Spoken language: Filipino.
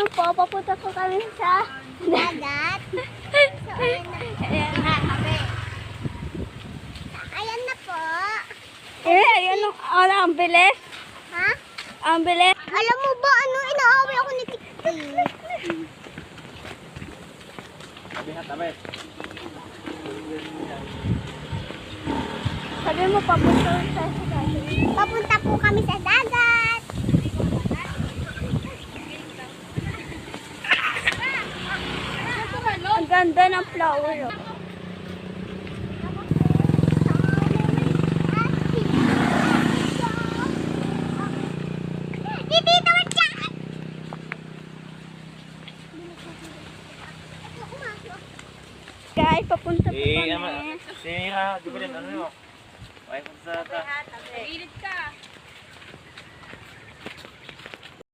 naman po, papunta po kami sa dagat. So, ayan na. Ayan na. Ayan na po. Ayan ang bilis. Ha? Ang bilis. Alam mo ba, inaaway ako ni Tikti. Sabi na, tabi. Sabi mo, papunta tayo sa dagat. Papunta po kami sa dagat. Ang ganda ng flower. Oh. Guys, papunta po kami. Sinira, di ba rin ano yun? Ay, kung sa... Ilit ka.